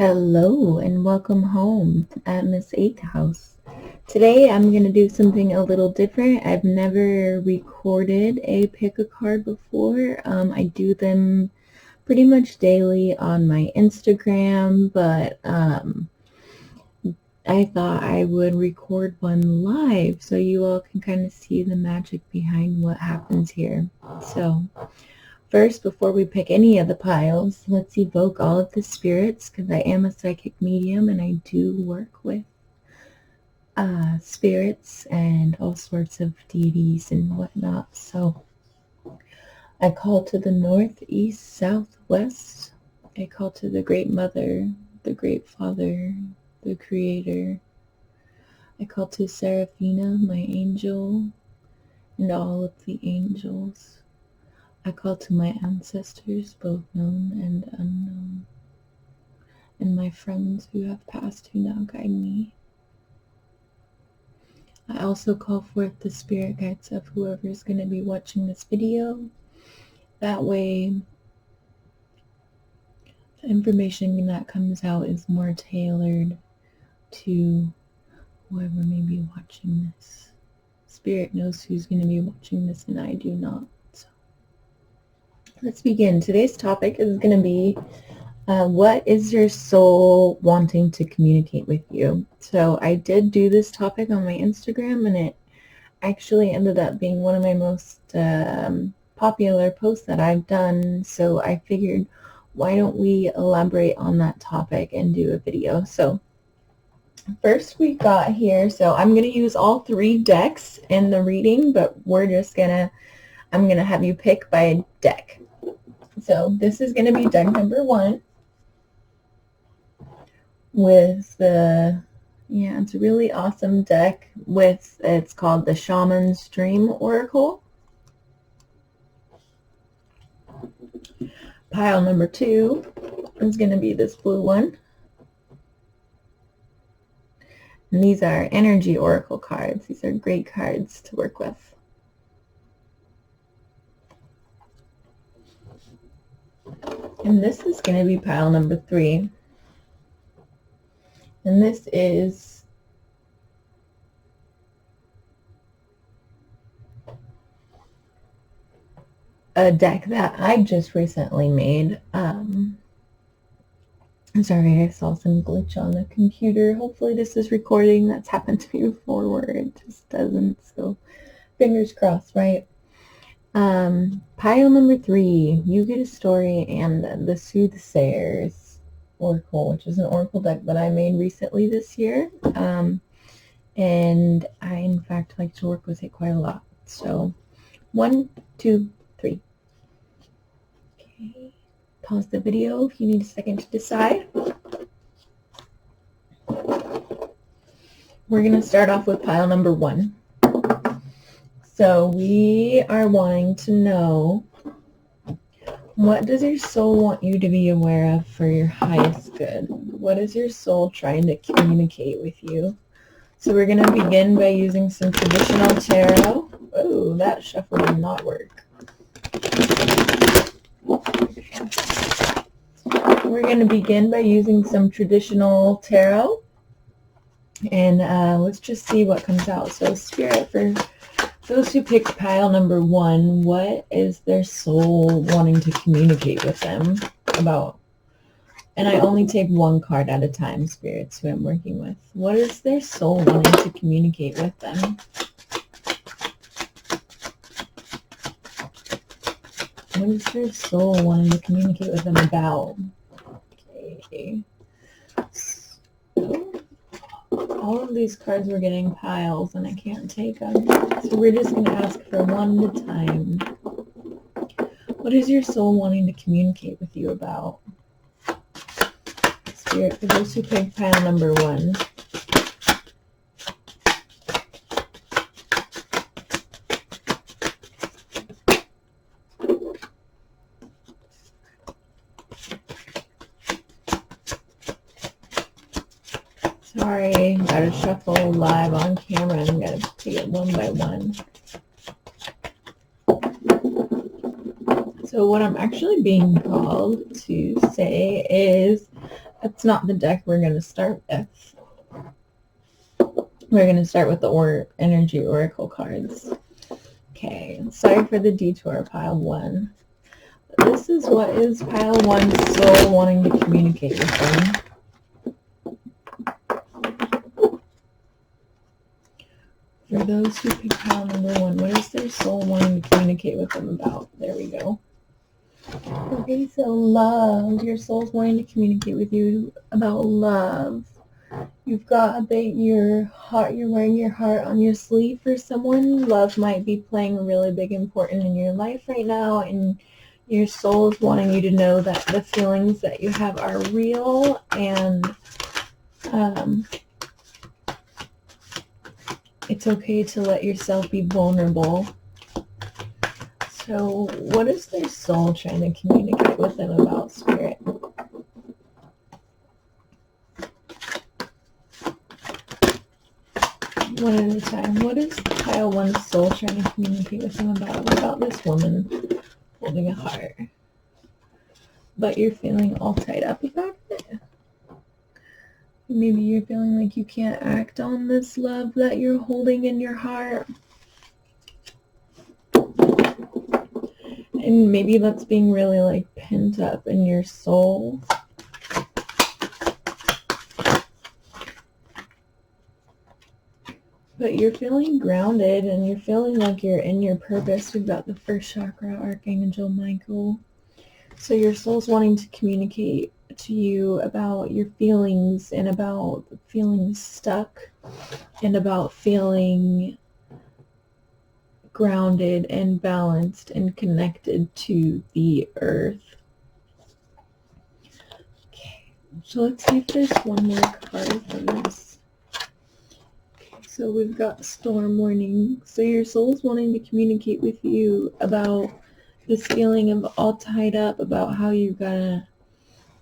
Hello and welcome home at Miss Eighth House. Today I'm going to do something a little different. I've never recorded a pick a card before. I do them pretty much daily on my Instagram, but I thought I would record one live so you all can kind of see the magic behind what happens here. So first, before we pick any of the piles, let's evoke all of the spirits, because I am a psychic medium and I do work with spirits and all sorts of deities and whatnot. So I call to the north, east, south, west. I call to the Great Mother, the Great Father, the Creator. I call to Seraphina, my angel, and all of the angels. I call to my ancestors, both known and unknown, and my friends who have passed who now guide me. I also call forth the spirit guides of whoever is going to be watching this video. That way, the information that comes out is more tailored to whoever may be watching this. Spirit knows who's going to be watching this, and I do not. Let's begin. Today's topic is going to be what is your soul wanting to communicate with you? So I did do this topic on my Instagram, and it actually ended up being one of my most popular posts that I've done. So I figured, why don't we elaborate on that topic and do a video? So first we got here, so I'm going to use all three decks in the reading, but I'm going to have you pick by deck. So this is going to be deck number 1 with it's a really awesome deck it's called the Shaman's Dream Oracle. Pile number 2 is going to be this blue one. And these are energy oracle cards. These are great cards to work with. And this is going to be pile number 3. And this is a deck that I just recently made. Sorry, I saw some glitch on the computer. Hopefully this is recording. That's happened to me before where it just doesn't. So fingers crossed, right? Pile number 3, you get a story and the Soothsayers Oracle, which is an oracle deck that I made recently this year. And I, in fact, like to work with it quite a lot. So 1, 2, 3. Okay. Pause the video if you need a second to decide. We're going to start off with pile number 1. So we are wanting to know, what does your soul want you to be aware of for your highest good? What is your soul trying to communicate with you? So we're going to begin by using some traditional tarot. Oh, that shuffle did not work. We're going to begin by using some traditional tarot. And let's just see what comes out. So Spirit, for those who picked pile number 1, what is their soul wanting to communicate with them about? And I only take one card at a time, spirits who I'm working with. What is their soul wanting to communicate with them? What is their soul wanting to communicate with them about? Okay. So, all of these cards were getting piles and I can't take them. So we're just going to ask for one at a time. What is your soul wanting to communicate with you about? Spirit, for those who picked pile number 1. Sorry, gotta shuffle live on camera and gotta take it one by one. So what I'm actually being called to say is That's not the deck we're going to start with. We're going to start with the energy oracle cards. Okay, sorry for the detour, pile 1. This is what is pile 1's soul wanting to communicate with them. For those who pick pile number 1, what is their soul wanting to communicate with them about? There we go. Okay, so love. Your soul's wanting to communicate with you about love. You've got your heart, you're wearing your heart on your sleeve for someone. Love might be playing a really big important in your life right now, and your soul is wanting you to know that the feelings that you have are real, and it's okay to let yourself be vulnerable. So what is their soul trying to communicate with them about, Spirit? One at a time. What is pile 1's soul trying to communicate with them about this woman holding a heart? But you're feeling all tied up about it. Maybe you're feeling like you can't act on this love that you're holding in your heart. And maybe that's being really like pent up in your soul. But you're feeling grounded and you're feeling like you're in your purpose. We've got the first chakra, Archangel Michael. So your soul's wanting to communicate to you about your feelings and about feeling stuck and about feeling grounded and balanced and connected to the earth. Okay, so let's see if there's one more card from this. So we've got storm warning. So your soul's wanting to communicate with you about this feeling of all tied up, about how you kind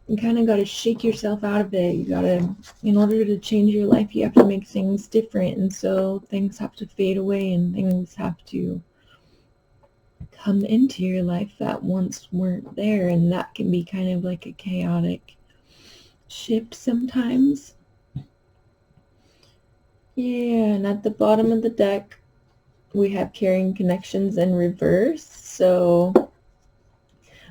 of got to shake yourself out of it. You got to, in order to change your life, you have to make things different. And so things have to fade away and things have to come into your life that once weren't there. And that can be kind of like a chaotic shift sometimes. Yeah, and at the bottom of the deck, we have carrying connections in reverse. So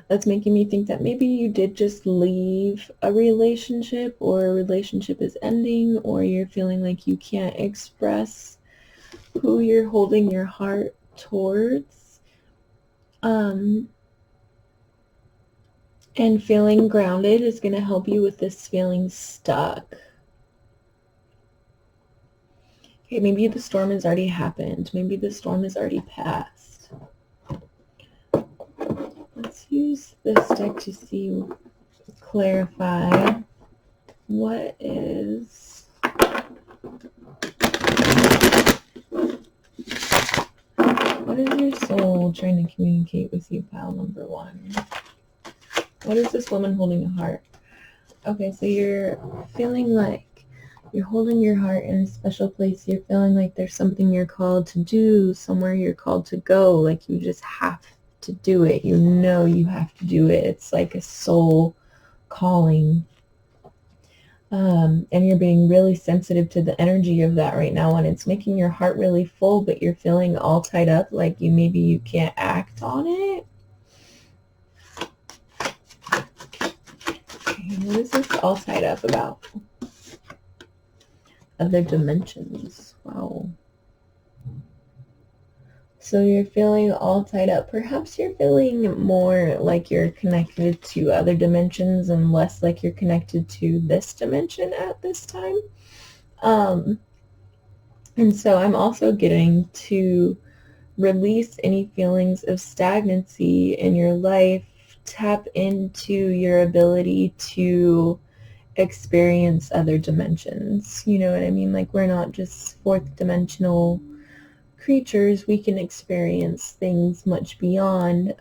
that's making me think that maybe you did just leave a relationship, or a relationship is ending, or you're feeling like you can't express who you're holding your heart towards. And feeling grounded is going to help you with this feeling stuck. Okay, maybe the storm has already happened. Maybe the storm has already passed. Let's use this deck to see, clarify what is your soul trying to communicate with you, pile number 1? What is this woman holding a heart? Okay, so you're feeling like you're holding your heart in a special place. You're feeling like there's something you're called to do, somewhere you're called to go, like you just have to do it. You know you have to do it. It's like a soul calling. And you're being really sensitive to the energy of that right now, and it's making your heart really full, but you're feeling all tied up, like maybe you can't act on it. Okay, what is this all tied up about? Other dimensions. Wow. So you're feeling all tied up. Perhaps you're feeling more like you're connected to other dimensions and less like you're connected to this dimension at this time. And so I'm also getting to release any feelings of stagnancy in your life. Tap into your ability to experience other dimensions. You know what I mean? Like, we're not just fourth dimensional creatures. We can experience things much beyond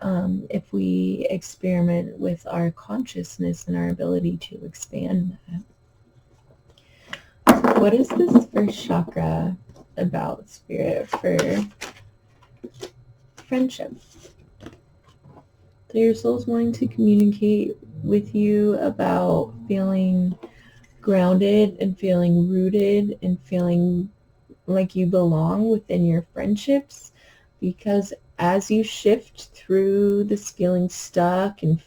if we experiment with our consciousness and our ability to expand that. So what is this first chakra about, Spirit, for friendship? So your soul's wanting to communicate with you about feeling grounded and feeling rooted and feeling like you belong within your friendships, because as you shift through this feeling stuck and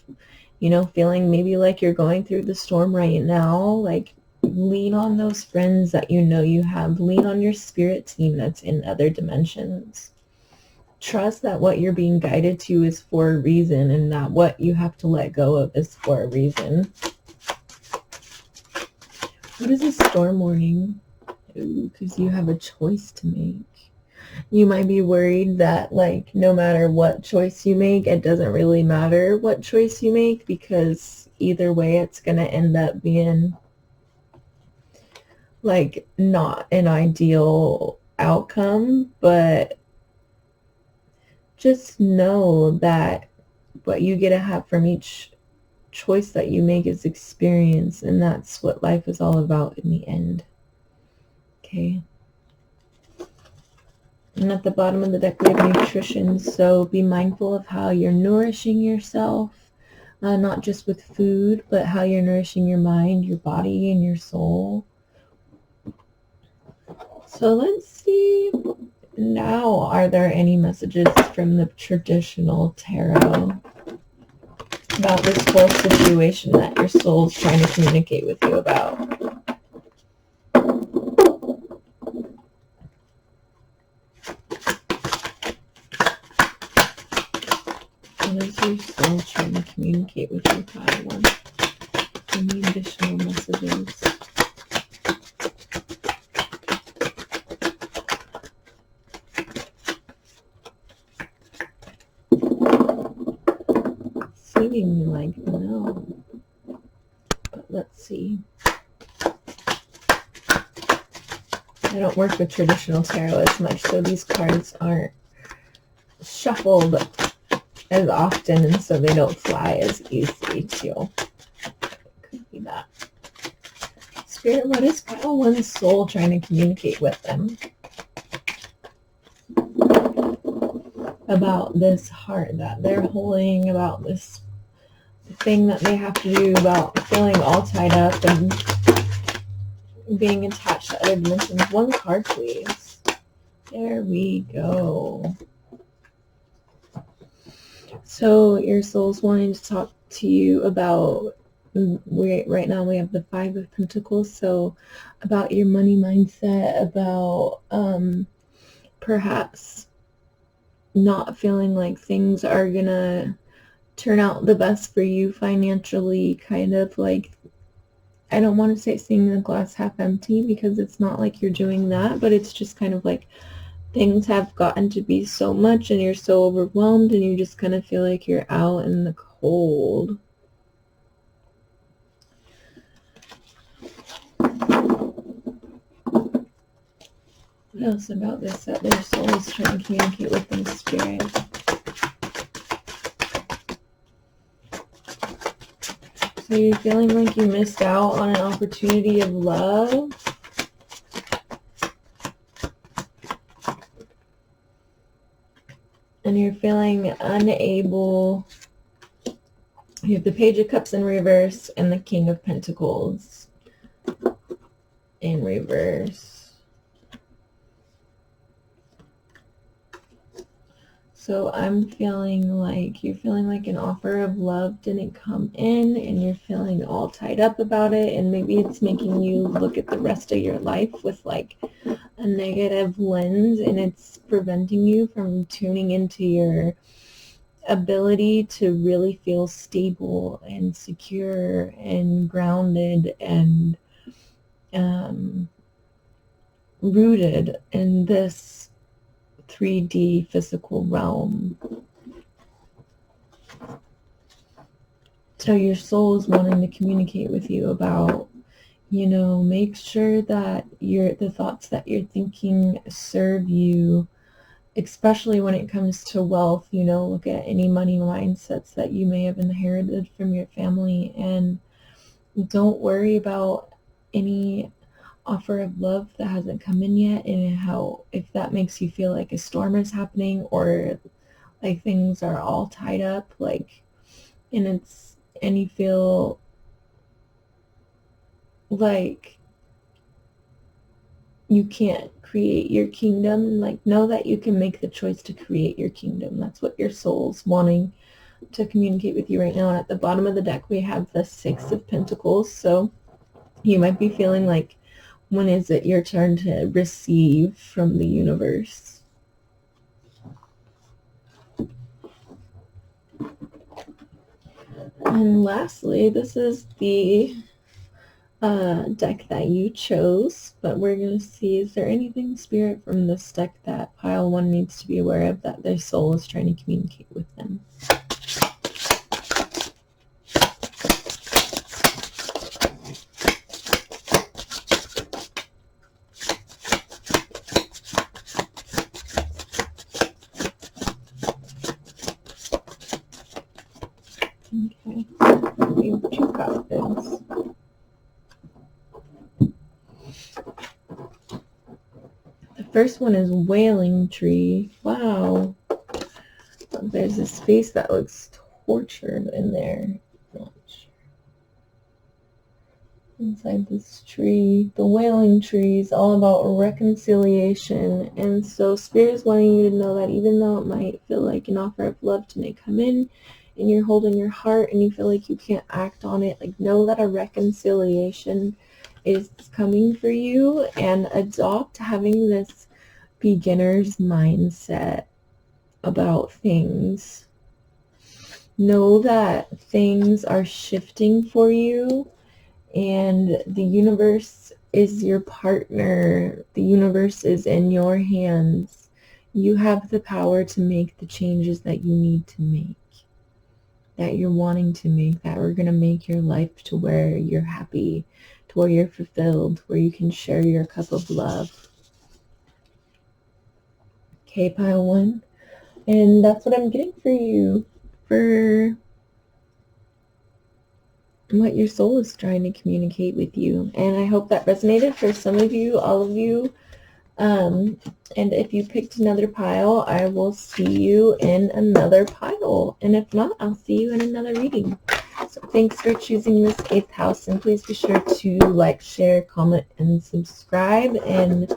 feeling maybe like you're going through the storm right now, like lean on those friends that you have. Lean on your spirit team that's in other dimensions. Trust that what you're being guided to is for a reason, and that what you have to let go of is for a reason. What is a storm warning? Because you have a choice to make. You might be worried that, like, no matter what choice you make, it doesn't really matter what choice you make, because either way it's going to end up being like not an ideal outcome. But just know that what you get to have from each choice that you make is experience, and that's what life is all about in the end. Okay. And at the bottom of the deck, we have nutrition. So be mindful of how you're nourishing yourself, not just with food, but how you're nourishing your mind, your body, and your soul. So let's see. Now, are there any messages from the traditional tarot about this whole situation that your soul's trying to communicate with you about? What is your soul trying to communicate with you, Pile One? Any additional messages? Seemingly like no. But let's see. I don't work with traditional tarot as much, so these cards aren't shuffled as often, and so they don't fly as easily too. Could be that. Spirit, what is Pile One's soul trying to communicate with them about this heart that they're holding, about this thing that they have to do, about feeling all tied up and being attached to other dimensions? One card, please. There we go. So your soul's wanting to talk to you about, right now we have the Five of Pentacles, so about your money mindset, about perhaps not feeling like things are gonna turn out the best for you financially, kind of like, I don't want to say seeing the glass half empty, because it's not like you're doing that, but it's just kind of like things have gotten to be so much and you're so overwhelmed and you just kind of feel like you're out in the cold. What else about this that their soul is trying to communicate with them, Spirit? So you're feeling like you missed out on an opportunity of love. And you're feeling unable. You have the Page of Cups in reverse and the King of Pentacles in reverse. So I'm feeling like you're feeling like an offer of love didn't come in, and you're feeling all tied up about it, and maybe it's making you look at the rest of your life with like a negative lens, and it's preventing you from tuning into your ability to really feel stable and secure and grounded and rooted in this 3D physical realm. So your soul is wanting to communicate with you about, make sure that the thoughts that you're thinking serve you, especially when it comes to wealth. Look at any money mindsets that you may have inherited from your family, and don't worry about any offer of love that hasn't come in yet, and how, if that makes you feel like a storm is happening or like things are all tied up, like, and and you feel like you can't create your kingdom, like know that you can make the choice to create your kingdom. That's what your soul's wanting to communicate with you right now. And at the bottom of the deck, we have the Six of Pentacles. So you might be feeling like, when is it your turn to receive from the universe? And lastly, this is the deck that you chose, but we're going to see, is there anything, Spirit, from this deck that pile 1 needs to be aware of, that their soul is trying to communicate with them? Okay, let's see what you got this. The first one is Wailing Tree. Wow. There's a space that looks tortured in there. Not sure. Inside this tree. The Wailing Tree is all about reconciliation. And so Spirit is wanting you to know that even though it might feel like an offer of love may come in, and you're holding your heart and you feel like you can't act on it, like know that a reconciliation is coming for you, and adopt having this beginner's mindset about things. Know that things are shifting for you, and the universe is your partner. The universe is in your hands. You have the power to make the changes that you need to make, that you're wanting to make, that are going to make your life to where you're happy, to where you're fulfilled, where you can share your cup of love. Okay, pile 1. And that's what I'm getting for you, for what your soul is trying to communicate with you. And I hope that resonated for some of you, all of you. And if you picked another pile, I will see you in another pile. And if not, I'll see you in another reading. So thanks for choosing this 8th house. And please be sure to like, share, comment, and subscribe, and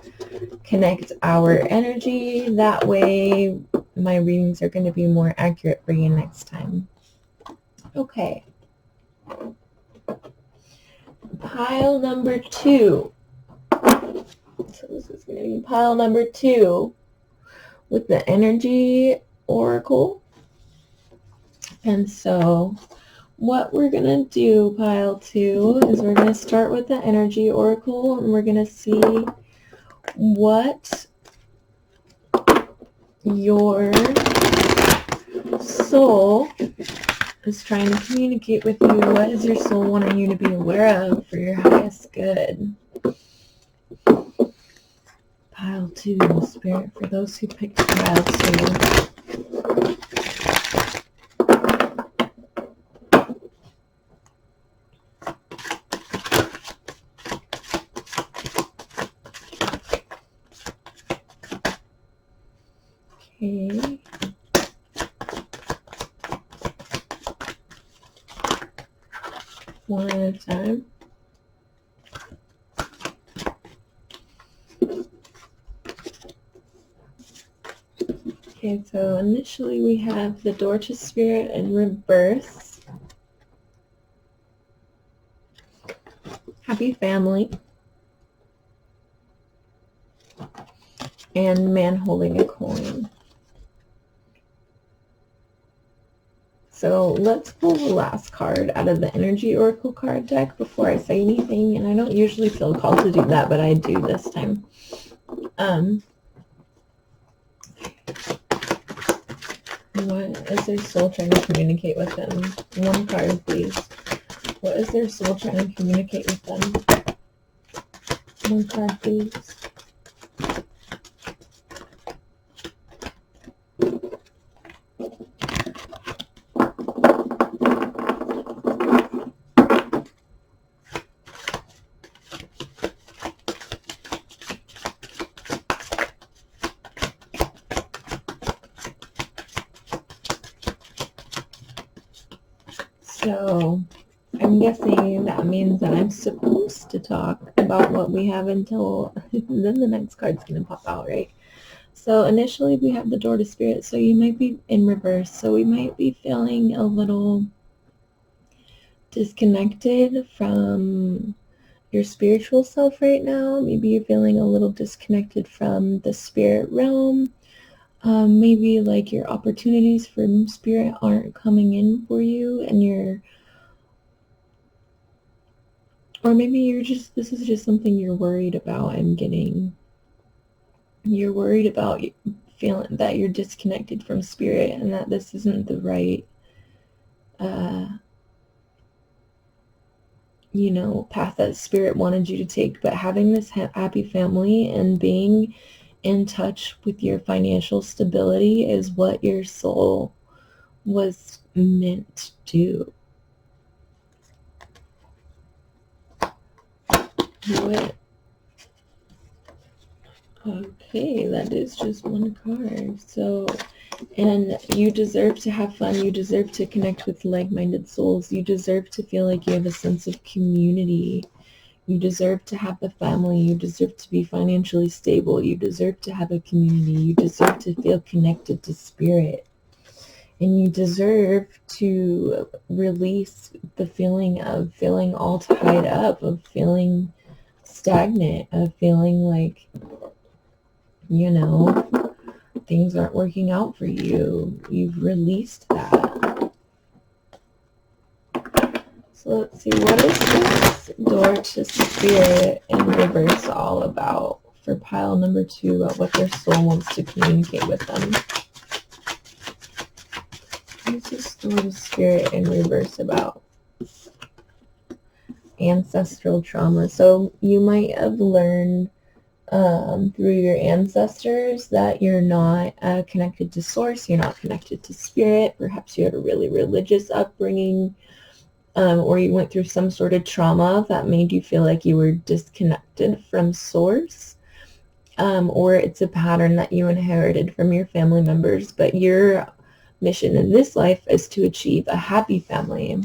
connect our energy. That way my readings are going to be more accurate for you next time. Okay. Pile number 2. So this is going to be pile number 2 with the Energy Oracle. And so what we're going to do, pile 2, is we're going to start with the Energy Oracle, and we're going to see what your soul is trying to communicate with you. What is your soul wanting you to be aware of for your highest good? Pile 2, Spirit, for those who picked pile 2. Okay. One at a time. Okay, so initially we have the Door to Spirit and Rebirth. Happy Family. And Man Holding a Coin. So let's pull the last card out of the Energy Oracle card deck before I say anything. And I don't usually feel called to do that, but I do this time. What is their soul trying to communicate with them? One card, please. What is their soul trying to communicate with them? One card, please. So I'm guessing that means that I'm supposed to talk about what we have until then the next card's going to pop out, right? So initially we have the door to spirit, so you might be in reverse. So we might be feeling a little disconnected from your spiritual self right now. Maybe you're feeling a little disconnected from the spirit realm. Maybe like your opportunities from spirit aren't coming in for you, and or maybe this is just something you're worried about and getting. You're worried about feeling that you're disconnected from spirit and that this isn't the right, path that spirit wanted you to take. But having this happy family and being in touch with your financial stability is what your soul was meant to do. Okay, that is just one card. So, and you deserve to have fun. You deserve to connect with like-minded souls. You deserve to feel like you have a sense of community. You deserve to have a family. You deserve to be financially stable. You deserve to have a community. You deserve to feel connected to spirit. And you deserve to release the feeling of feeling all tied up, of feeling stagnant, of feeling like, things aren't working out for you. You've released that. So let's see, what is this door to spirit in reverse all about for pile number 2, about what their soul wants to communicate with them? What is this door to spirit in reverse about? Ancestral trauma. So you might have learned through your ancestors that you're not connected to source, you're not connected to spirit. Perhaps you had a really religious upbringing, or you went through some sort of trauma that made you feel like you were disconnected from source, or it's a pattern that you inherited from your family members. But your mission in this life is to achieve a happy family, and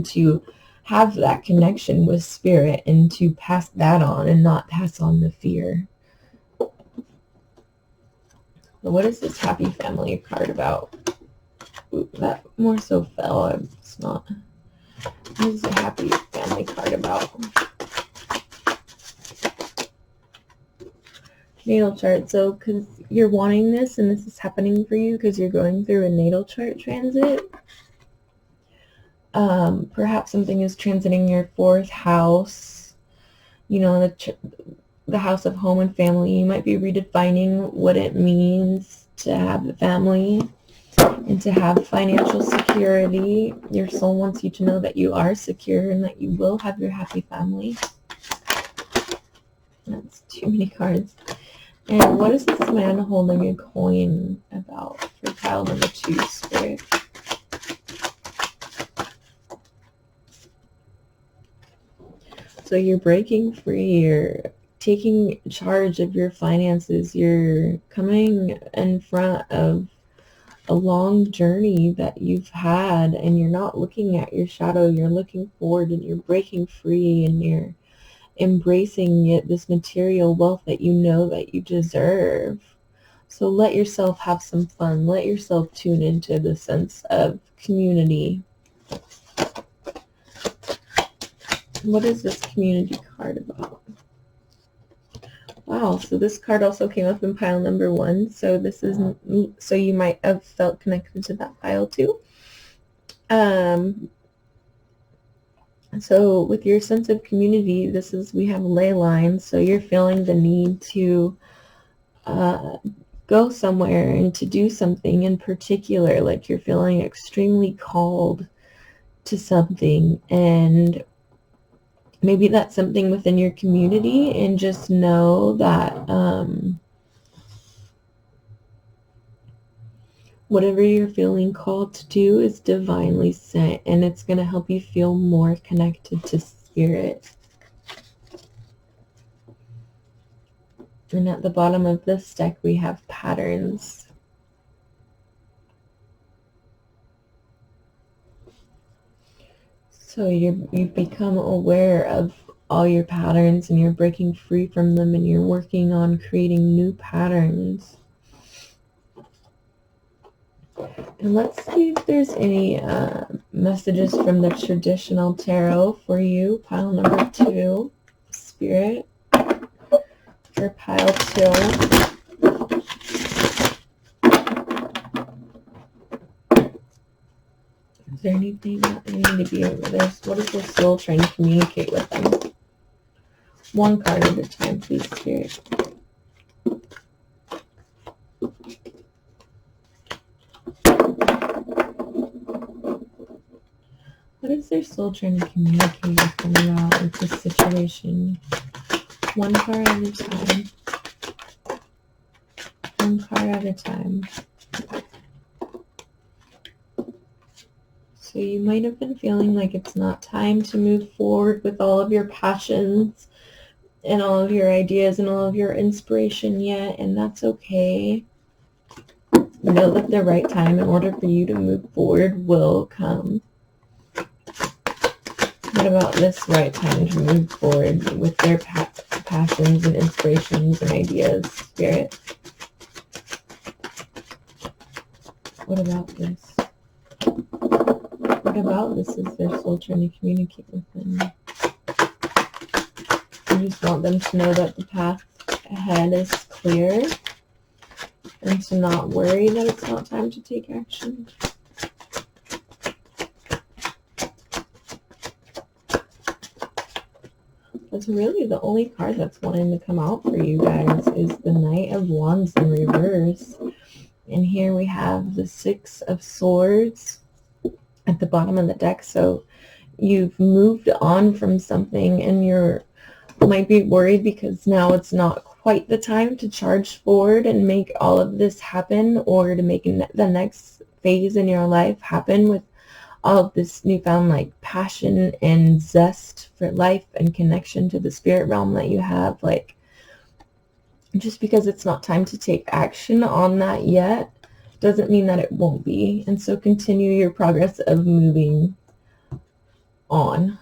to have that connection with spirit and to pass that on and not pass on the fear. So what is this happy family card about? Ooh, that more so fell. It's not. What is the happy family card about? Natal chart. So because you're wanting this and this is happening for you because you're going through a natal chart transit. Perhaps something is transiting your 4th house, the house of home and family. You might be redefining what it means to have a family and to have financial security. Your soul wants you to know that you are secure and that you will have your happy family. That's too many cards. And what is this man holding a coin about for pile number 2, Spirit? So you're breaking free, you're taking charge of your finances, you're coming in front of a long journey that you've had, and you're not looking at your shadow, you're looking forward, and you're breaking free, and you're embracing this material wealth that you know that you deserve. So let yourself have some fun. Let yourself tune into the sense of community. What is this community card about? Wow, so this card also came up in pile number 1. So this is, so you might have felt connected to that pile too. So with your sense of community, we have ley lines. So you're feeling the need to go somewhere and to do something in particular, like you're feeling extremely called to something, and maybe that's something within your community, and just know that whatever you're feeling called to do is divinely sent, and it's going to help you feel more connected to spirit. And at the bottom of this deck, we have patterns. So you've become aware of all your patterns, and you're breaking free from them, and you're working on creating new patterns. And let's see if there's any messages from the traditional tarot for you. Pile number 2, Spirit, for pile 2. Is there anything that they need to be over this? What is the soul trying to communicate with them? One card at a time, please, Spirit. What is their soul trying to communicate with them about with this situation? One card at a time. One card at a time. So you might have been feeling like it's not time to move forward with all of your passions and all of your ideas and all of your inspiration yet, and that's okay. Know that the right time in order for you to move forward will come. What about this right time to move forward with their passions and inspirations and ideas, Spirit? What about this? What about this is their soul trying to communicate with them? You just want them to know that the path ahead is clear and to not worry that it's not time to take action. That's really the only card that's wanting to come out for you guys is the Knight of Wands in reverse. And here we have the 6 of Swords at the bottom of the deck. So you've moved on from something, and you might be worried because now it's not quite the time to charge forward and make all of this happen, or to make the next phase in your life happen with all of this newfound like passion and zest for life and connection to the spirit realm that you have. Like, just because it's not time to take action on that yet doesn't mean that it won't be. And so continue your progress of moving on.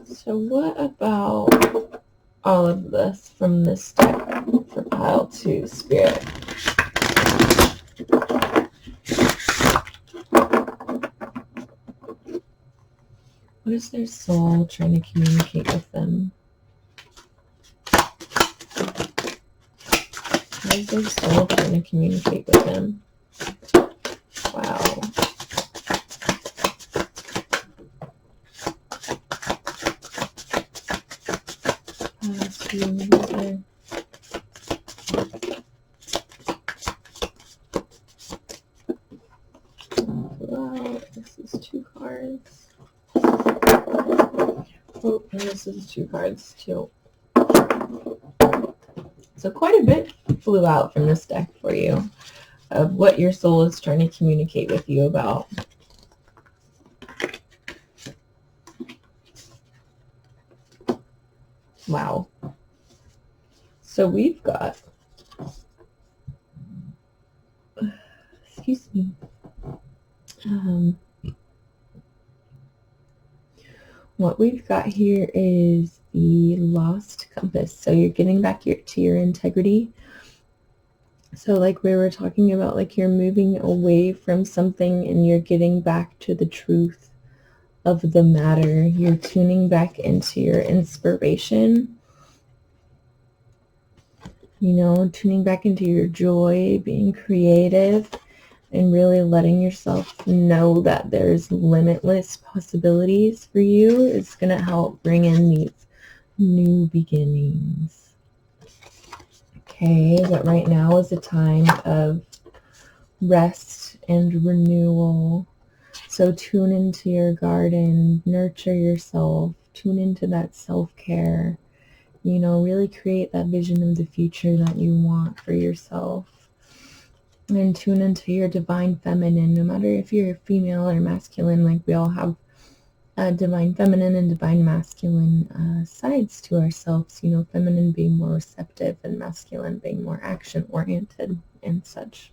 So what about all of this from this deck for pile 2, Spirit? What is their soul trying to communicate with them? What is their soul trying to communicate with them? Wow. Wow, this is 2 cards. Oh, and this is 2 cards too. So quite a bit flew out from this deck for you of what your soul is trying to communicate with you about. Wow. So we've got, excuse me, what we've got here is the lost compass. So you're getting back to your integrity. So like we were talking about, like you're moving away from something and you're getting back to the truth of the matter. You're tuning back into your inspiration, you know, tuning back into your joy, being creative, and really letting yourself know that there's limitless possibilities for you is going to help bring in these new beginnings. Okay, but right now is a time of rest and renewal. So tune into your garden, nurture yourself, tune into that self-care, you know, really create that vision of the future that you want for yourself. And tune into your divine feminine, no matter if you're female or masculine. Like we all have divine feminine and divine masculine sides to ourselves. You know, feminine being more receptive and masculine being more action-oriented and such.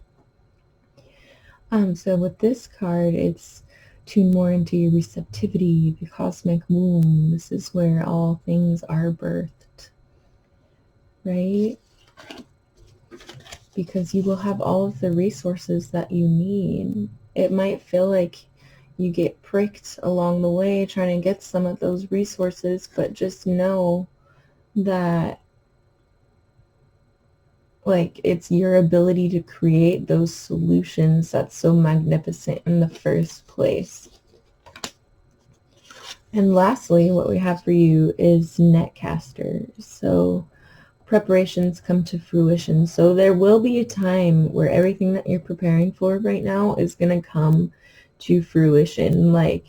So with this card, it's tune more into your receptivity, the cosmic womb. This is where all things are birthed, right? Because you will have all of the resources that you need. It might feel like you get pricked along the way trying to get some of those resources, but just know that like it's your ability to create those solutions that's so magnificent in the first place. And lastly, what we have for you is Netcaster. So preparations come to fruition. So there will be a time where everything that you're preparing for right now is going to come to fruition. Like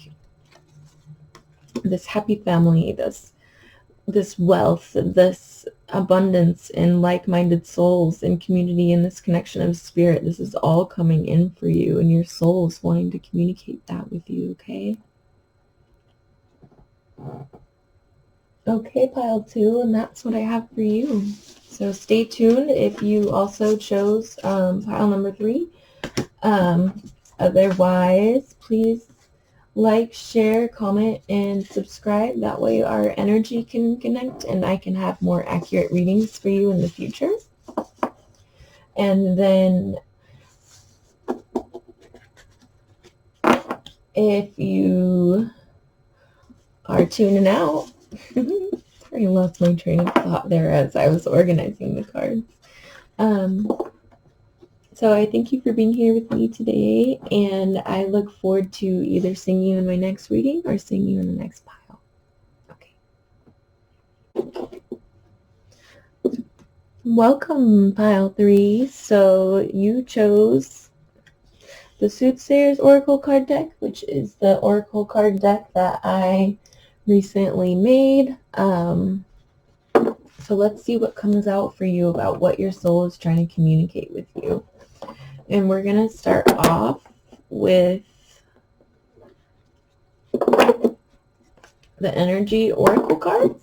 this happy family, this wealth, this abundance in like-minded souls and community and this connection of spirit. This is all coming in for you, and your soul is wanting to communicate that with you, okay? Okay, pile 2, and that's what I have for you. So stay tuned if you also chose pile number 3. Otherwise, please like, share, comment, and subscribe. That way our energy can connect and I can have more accurate readings for you in the future. And then if you are tuning out, I lost my train of thought there as I was organizing the cards. So I thank you for being here with me today, and I look forward to either seeing you in my next reading or seeing you in the next pile. Okay. Welcome, pile 3. So you chose the Soothsayer's Oracle card deck, which is the Oracle card deck that I recently made. So let's see what comes out for you about what your soul is trying to communicate with you. And we're going to start off with the energy oracle cards.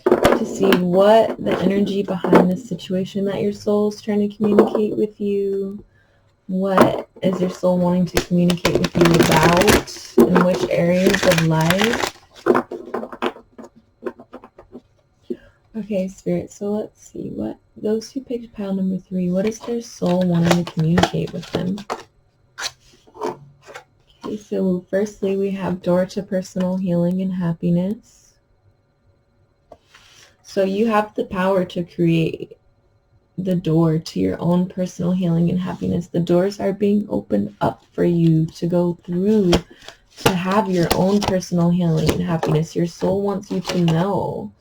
To see what the energy behind the situation that your soul is trying to communicate with you. What is your soul wanting to communicate with you about? In which areas of life? Okay, Spirit, so let's see. What those who picked pile number 3, what is their soul wanting to communicate with them? Okay, so firstly, we have door to personal healing and happiness. So you have the power to create the door to your own personal healing and happiness. The doors are being opened up for you to go through to have your own personal healing and happiness. Your soul wants you to know.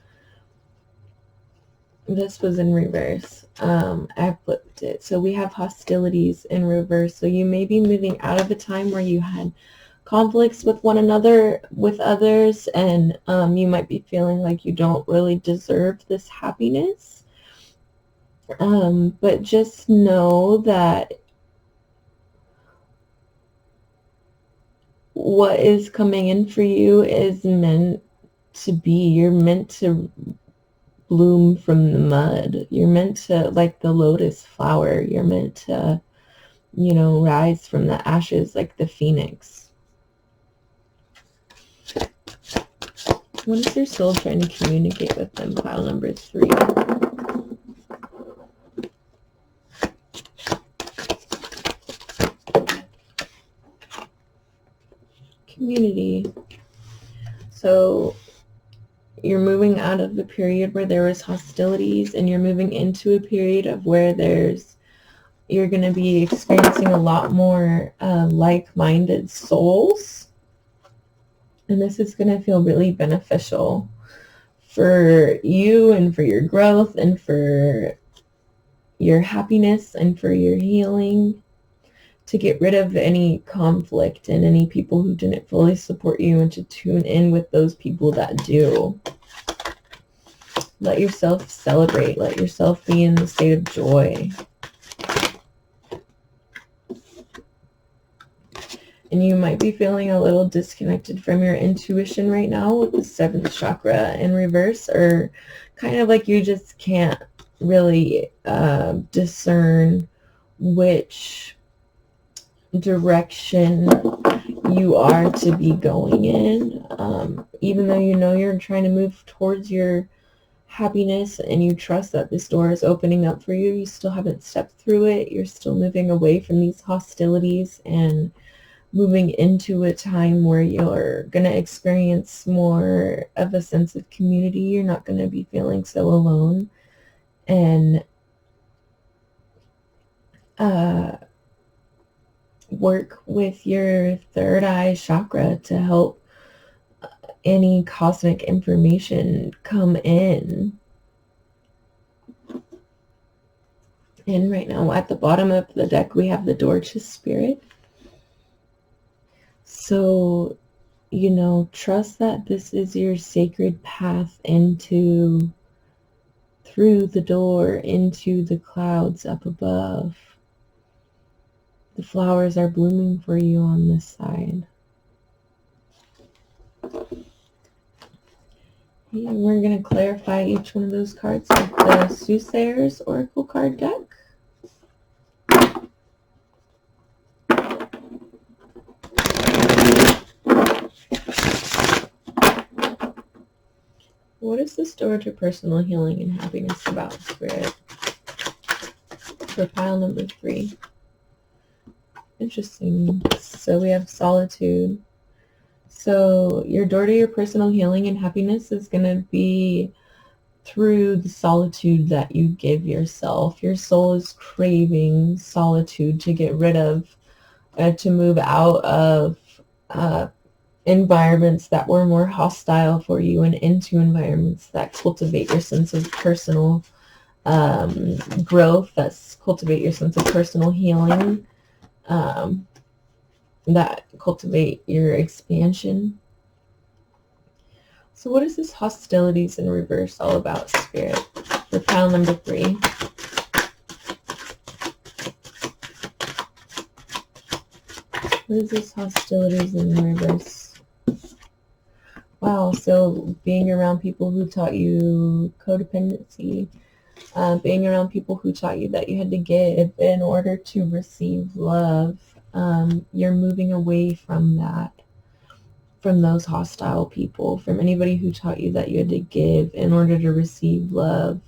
This was in reverse. I flipped it. So we have hostilities in reverse. So you may be moving out of a time where you had conflicts with one another, with others, and you might be feeling like you don't really deserve this happiness. But just know that what is coming in for you is meant to be. You're meant to bloom from the mud. You're meant to, like the lotus flower, you're meant to, you know, rise from the ashes like the phoenix. What is your soul trying to communicate with them? Pile number 3. Community. So you're moving out of the period where there was hostilities and you're moving into a period of where you're going to be experiencing a lot more like-minded souls. And this is going to feel really beneficial for you and for your growth and for your happiness and for your healing, to get rid of any conflict and any people who didn't fully support you, and to tune in with those people that do. Let yourself celebrate. Let yourself be in the state of joy. And you might be feeling a little disconnected from your intuition right now with the 7th chakra in reverse, or kind of like you just can't really discern which direction you are to be going in. Even though you know you're trying to move towards your happiness and you trust that this door is opening up for you, you still haven't stepped through it. You're still moving away from these hostilities and moving into a time where you're going to experience more of a sense of community. You're not going to be feeling so alone. And work with your third eye chakra to help any cosmic information come in. And right now at the bottom of the deck, we have the door to spirit. So, you know, trust that this is your sacred path through the door into the clouds up above. The flowers are blooming for you on this side. And we're going to clarify each one of those cards with the Soothsayer's Oracle card deck. What is this door to personal healing and happiness about, Spirit? For pile number 3. Interesting. So we have solitude. So your door to your personal healing and happiness is going to be through the solitude that you give yourself. Your soul is craving solitude to get rid of, to move out of environments that were more hostile for you and into environments that cultivate your sense of personal growth, that cultivate your sense of personal healing, that cultivate your expansion. So what is this hostilities in reverse all about, Spirit? For pile number 3. What is this hostilities in reverse? Wow, so being around people who taught you codependency, being around people who taught you that you had to give in order to receive love, you're moving away from that, from those hostile people, from anybody who taught you that you had to give in order to receive love.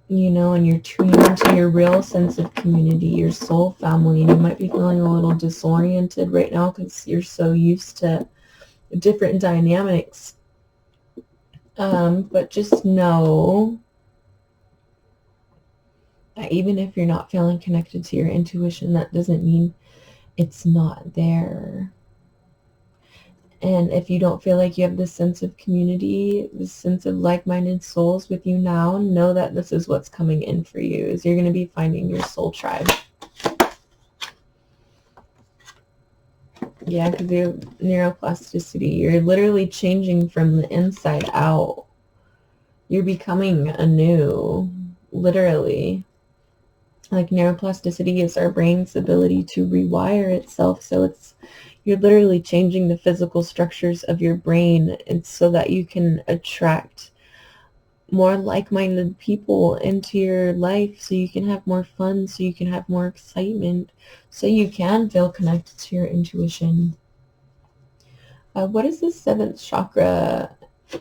You know, and you're tuning into your real sense of community, your soul family, and you might be feeling a little disoriented right now because you're so used to different dynamics. But just know that even if you're not feeling connected to your intuition, that doesn't mean it's not there. And if you don't feel like you have this sense of community, this sense of like-minded souls with you now, know that this is what's coming in for you, is you're going to be finding your soul tribe. Yeah, because you have neuroplasticity. You're literally changing from the inside out. You're becoming anew, literally. Like neuroplasticity is our brain's ability to rewire itself. So you're literally changing the physical structures of your brain, and so that you can attract more like-minded people into your life, so you can have more fun, so you can have more excitement, so you can feel connected to your intuition. What is the 7th chakra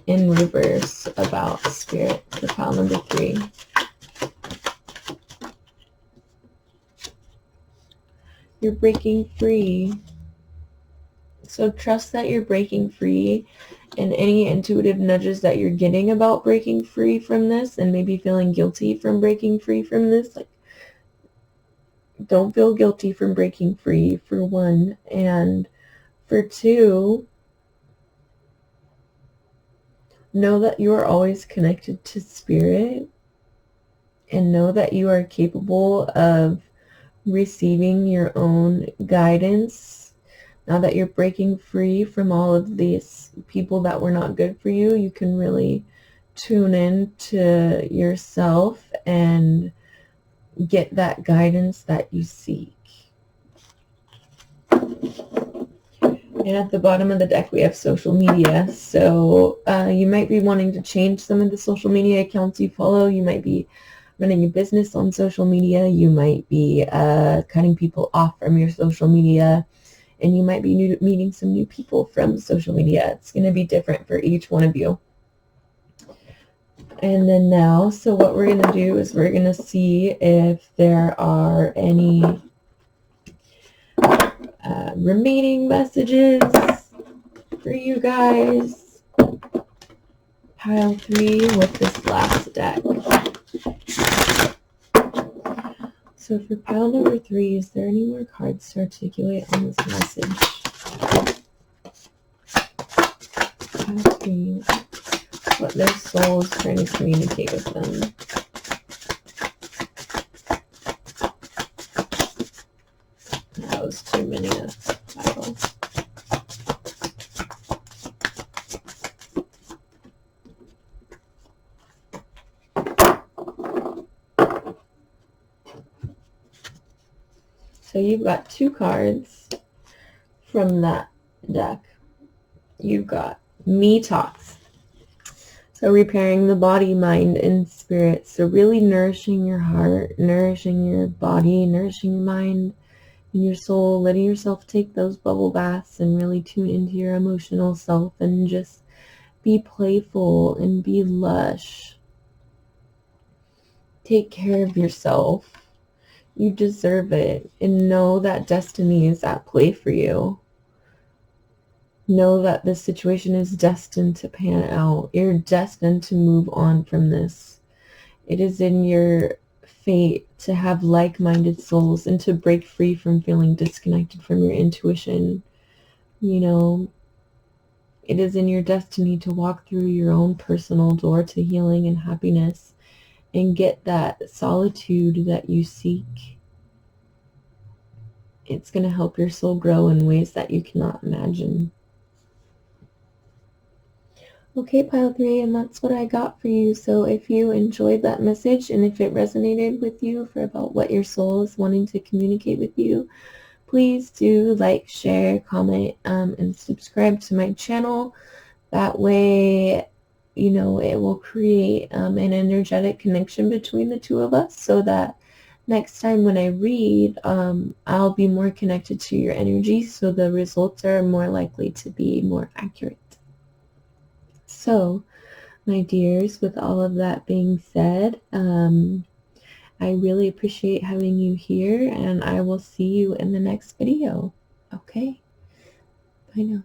in reverse about, Spirit, for pile number 3? You're breaking free. So trust that you're breaking free, and any intuitive nudges that you're getting about breaking free from this, and maybe feeling guilty from breaking free from this, like, don't feel guilty from breaking free, for one. And for 2, know that you are always connected to spirit, and know that you are capable of receiving your own guidance. Now that you're breaking free from all of these people that were not good for you, you can really tune in to yourself and get that guidance that you seek. And at the bottom of the deck, we have social media. So you might be wanting to change some of the social media accounts you follow. You might be running a business on social media. You might be cutting people off from your social media. And you might be meeting some new people from social media. It's going to be different for each one of you. And then now, so what we're going to do is we're going to see if there are any remaining messages for you guys. Pile 3 with this last deck. So for pile number 3, is there any more cards to articulate on this message? Pile 3, what their soul is trying to communicate with them. That was too many piles. So you've got 2 cards from that deck. You've got Me Talks. So repairing the body, mind, and spirit. So really nourishing your heart, nourishing your body, nourishing your mind and your soul, letting yourself take those bubble baths and really tune into your emotional self and just be playful and be lush. Take care of yourself. You deserve it. And know that destiny is at play for you. Know that this situation is destined to pan out. You're destined to move on from this. It is in your fate to have like-minded souls and to break free from feeling disconnected from your intuition. You know, it is in your destiny to walk through your own personal door to healing and happiness and get that solitude that you seek. It's going to help your soul grow in ways that you cannot imagine. Okay, pile 3, and that's what I got for you. So if you enjoyed that message and if it resonated with you for about what your soul is wanting to communicate with you, please do like, share, comment, and subscribe to my channel. That way, you know, it will create an energetic connection between the two of us so that next time when I read, I'll be more connected to your energy, so the results are more likely to be more accurate. So, my dears, with all of that being said, I really appreciate having you here, and I will see you in the next video. Okay? Bye now.